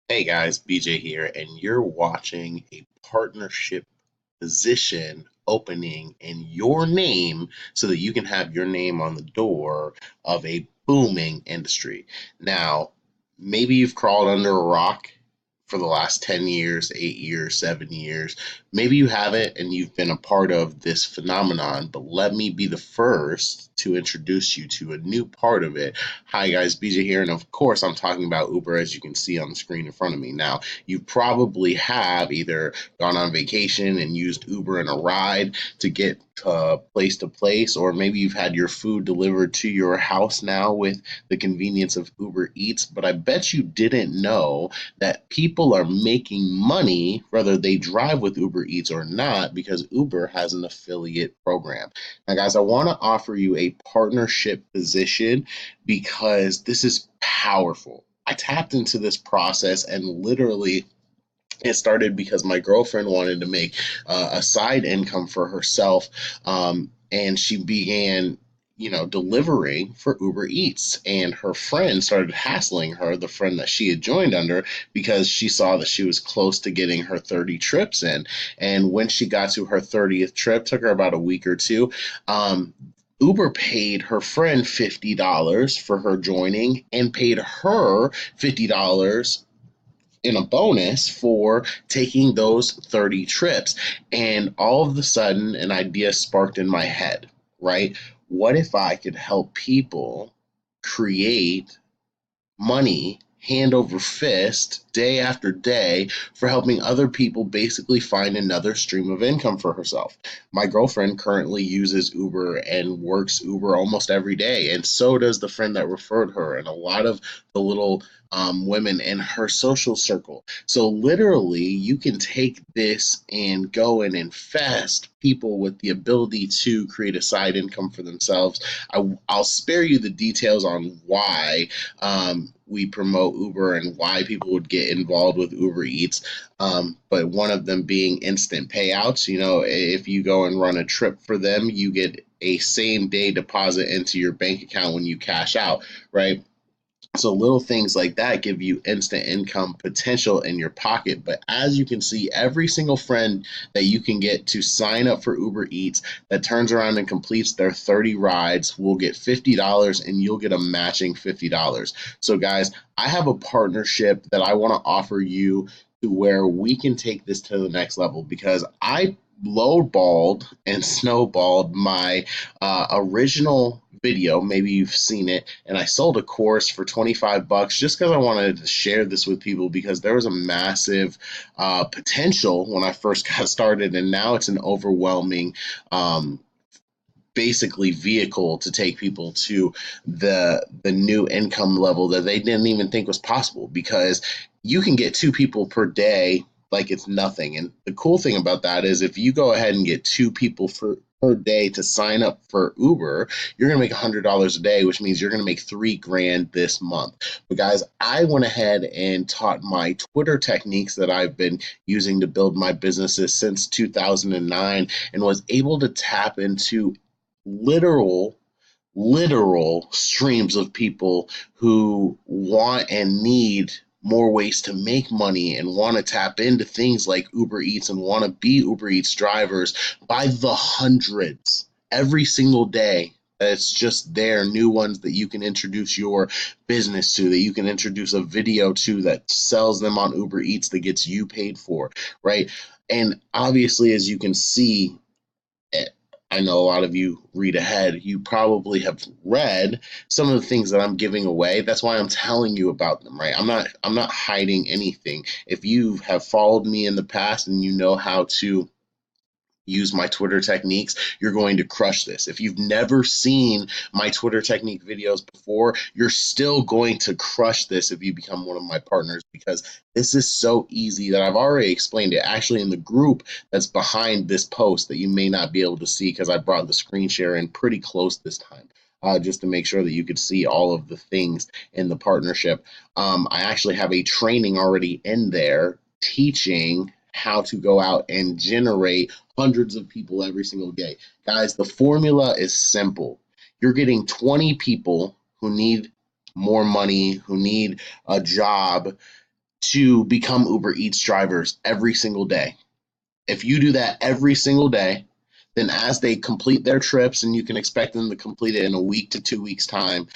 Hey guys, BJ here, and you're watching a partnership position opening in your name so that you can have your name on the door of a booming industry. Now, maybe you've crawled under a rock for the last 10 years, 8 years, 7 years. Maybe you haven't and you've been a part of this phenomenon, but let me be the first to introduce you to a new part of it. Hi guys, BJ here, and of course I'm talking about Uber as you can see on the screen in front of me. Now, you probably have either gone on vacation and used Uber in a ride to get place to place, or maybe you've had your food delivered to your house now with the convenience of Uber Eats. But I bet you didn't know that people are making money whether they drive with Uber Eats or not because Uber has an affiliate program. Now, guys, I want to offer you a partnership position because this is powerful. I tapped into this process and literally it started because my girlfriend wanted to make a side income for herself, and she began delivering for Uber Eats, and her friend started hassling her, the friend that she had joined under, because she saw that she was close to getting her 30 trips in. And when she got to her 30th trip, took her about a week or two. Uber paid her friend $50 for her joining and paid her $50 in a bonus for taking those 30 trips. And all of a sudden, an idea sparked in my head, right? What if I could help people create money hand over fist day after day for helping other people basically find another stream of income for herself? My girlfriend currently uses Uber and works Uber almost every day, and so does the friend that referred her, and a lot of the little women in her social circle. So, literally, you can take this and go and infest people with the ability to create a side income for themselves. I'll spare you the details on why we promote Uber and why people would get involved with Uber Eats. But one of them being instant payouts. If you go and run a trip for them, you get a same day deposit into your bank account when you cash out, right? So little things like that give you instant income potential in your pocket. But as you can see, every single friend that you can get to sign up for Uber Eats that turns around and completes their 30 rides will get $50 and you'll get a matching $50. So guys, I have a partnership that I want to offer you to where we can take this to the next level because I lowballed and snowballed my original video. Maybe you've seen it, and I sold a course for 25 bucks just because I wanted to share this with people because there was a massive potential when I first got started, and now it's an overwhelming basically vehicle to take people to the new income level that they didn't even think was possible because you can get two people per day like it's nothing. And the cool thing about that is if you go ahead and get two people per day to sign up for Uber, you're going to make $100 a day, which means you're going to make 3 grand this month. But guys, I went ahead and taught my Twitter techniques that I've been using to build my businesses since 2009 and was able to tap into literal streams of people who want and need more ways to make money and want to tap into things like Uber Eats and want to be Uber Eats drivers by the hundreds every single day. It's just there, new ones that you can introduce your business to, that you can introduce a video to that sells them on Uber Eats that gets you paid for, right? And obviously, as you can see, I know a lot of you read ahead. You probably have read some of the things that I'm giving away. That's why I'm telling you about them, right? I'm not hiding anything. If you have followed me in the past and you know how to use my Twitter techniques, you're going to crush this. If you've never seen my Twitter technique videos before, you're still going to crush this if you become one of my partners because this is so easy that I've already explained it actually in the group that's behind this post that you may not be able to see because I brought the screen share in pretty close this time. Just to make sure that you could see all of the things in the partnership. I actually have a training already in there teaching how to go out and generate hundreds of people every single day. Guys, the formula is simple. You're getting 20 people who need more money, who need a job, to become Uber Eats drivers every single day. If you do that every single day, then as they complete their trips, and you can expect them to complete it in a week to 2 weeks time,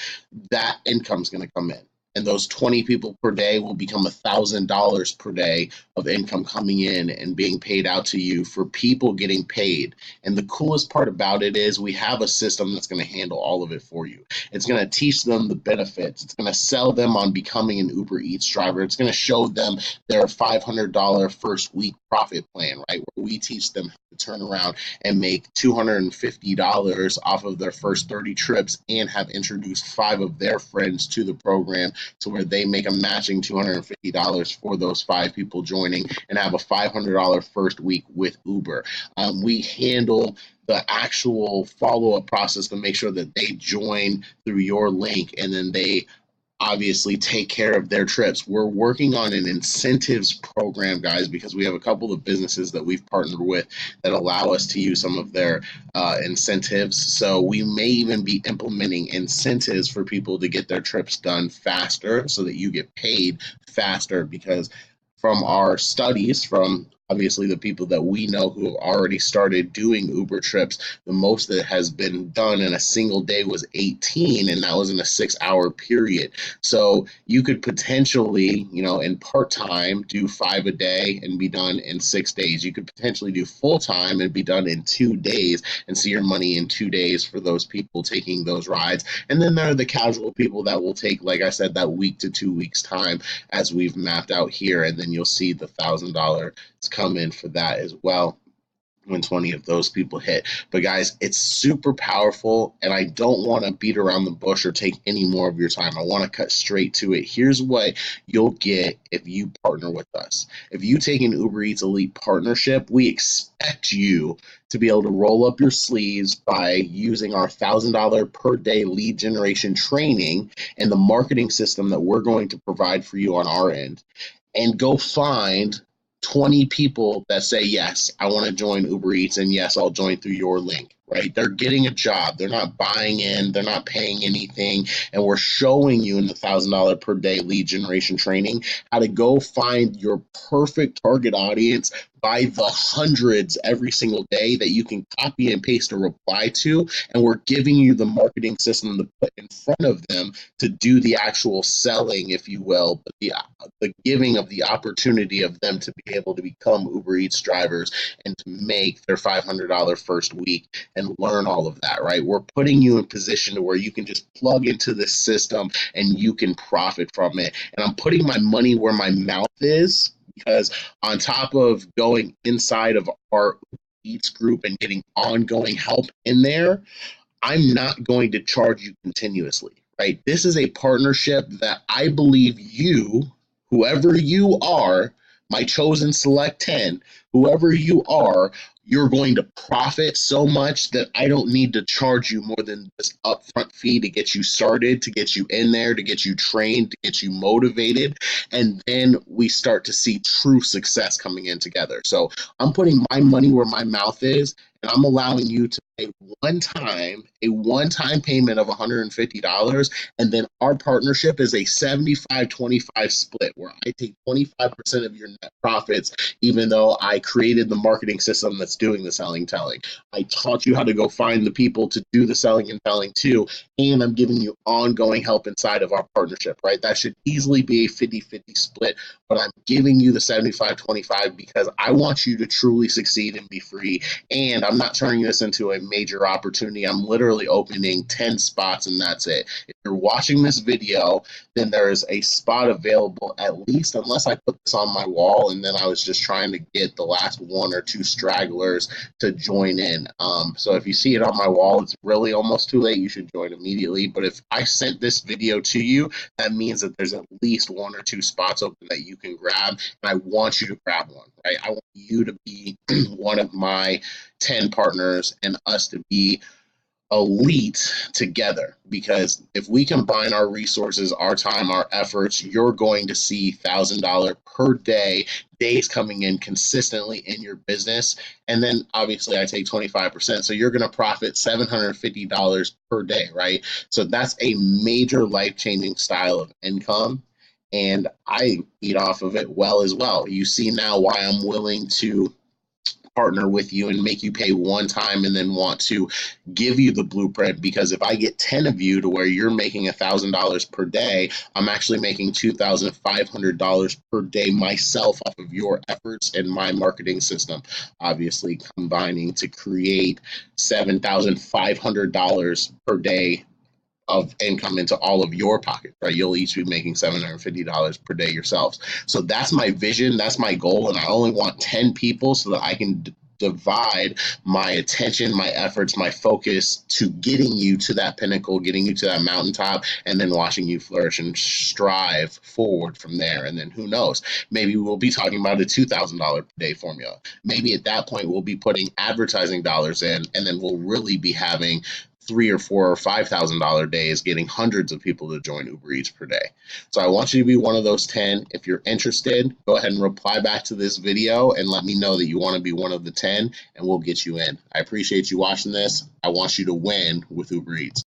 that income's going to come in. And those 20 people per day will become $1,000 per day of income coming in and being paid out to you for people getting paid. And the coolest part about it is we have a system that's going to handle all of it for you. It's going to teach them the benefits. It's going to sell them on becoming an Uber Eats driver. It's going to show them their $500 first week profit plan, right? Where we teach them how to turn around and make $250 off of their first 30 trips and have introduced 5 of their friends to the program, to where they make a matching $250 for those 5 people joining and have a $500 first week with Uber. We handle the actual follow-up process to make sure that they join through your link, and then they obviously take care of their trips. We're working on an incentives program, guys, because we have a couple of businesses that we've partnered with that allow us to use some of their incentives. So we may even be implementing incentives for people to get their trips done faster so that you get paid faster, because from our studies, from obviously the people that we know who have already started doing Uber trips, the most that has been done in a single day was 18, and that was in a 6-hour period. So you could potentially, in part-time, do 5 a day and be done in 6 days. You could potentially do full-time and be done in 2 days and see your money in 2 days for those people taking those rides. And then there are the casual people that will take, like I said, that week to 2 weeks time, as we've mapped out here, and then you'll see the $1,000 come in for that as well when 20 of those people hit. But guys, it's super powerful, and I don't want to beat around the bush or take any more of your time. I want to cut straight to it. Here's what you'll get if you partner with us. If you take an Uber Eats Elite partnership, we expect you to be able to roll up your sleeves by using our $1,000 per day lead generation training and the marketing system that we're going to provide for you on our end, and go find 20 people that say, yes, I want to join Uber Eats, and yes, I'll join through your link, right? They're getting a job. They're not buying in. They're not paying anything. And we're showing you in the $1,000 per day lead generation training how to go find your perfect target audience by the hundreds every single day that you can copy and paste a reply to. And we're giving you the marketing system to put in front of them to do the actual selling, if you will, but the giving of the opportunity of them to be able to become Uber Eats drivers and to make their $500 first week and learn all of that, right? We're putting you in position to where you can just plug into this system and you can profit from it. And I'm putting my money where my mouth is, because on top of going inside of our Eats group and getting ongoing help in there, I'm not going to charge you continuously, right? This is a partnership that I believe you, whoever you are, my chosen select 10, whoever you are, you're going to profit so much that I don't need to charge you more than this upfront fee to get you started, to get you in there, to get you trained, to get you motivated. And then we start to see true success coming in together. So I'm putting my money where my mouth is, and I'm allowing you to pay a one-time payment of $150, and then our partnership is a 75-25 split, where I take 25% of your net profits, even though I created the marketing system that's doing the selling telling. I taught you how to go find the people to do the selling and telling too, and I'm giving you ongoing help inside of our partnership, right? That should easily be a 50-50 split, but I'm giving you the 75-25 because I want you to truly succeed and be free. And I'm not turning this into a major opportunity. I'm literally opening 10 spots, and that's it. If you're watching this video, then there is a spot available, at least, unless I put this on my wall and then I was just trying to get the last 1 or 2 stragglers to join in. So if you see it on my wall, it's really almost too late. You should join immediately. But if I sent this video to you, that means that there's at least 1 or 2 spots open that you can grab, and I want you to grab one, right? I want you to be one of my 10 partners and us to be elite together, because if we combine our resources, our time, our efforts, you're going to see $1,000 per day days coming in consistently in your business. And then obviously I take 25%, so you're going to profit $750 per day, right? So that's a major life-changing style of income. and I eat off of it well as well. You see now why I'm willing to partner with you and make you pay one time and then want to give you the blueprint, because if I get 10 of you to where you're making $1,000 per day, I'm actually making $2,500 per day myself off of your efforts and my marketing system, obviously combining to create $7,500 per day of income into all of your pockets, right? You'll each be making $750 per day yourselves. So that's my vision, that's my goal, and I only want 10 people so that I can divide my attention, my efforts, my focus to getting you to that pinnacle, getting you to that mountaintop, and then watching you flourish and strive forward from there. And then who knows? Maybe we'll be talking about a $2,000 per day formula. Maybe at that point we'll be putting advertising dollars in, and then we'll really be having $3,000 or $4,000 or days, getting hundreds of people to join Uber Eats per day. So I want you to be one of those 10. If you're interested, go ahead and reply back to this video and let me know that you want to be one of the 10, and we'll get you in. I appreciate you watching this. I want you to win with Uber Eats.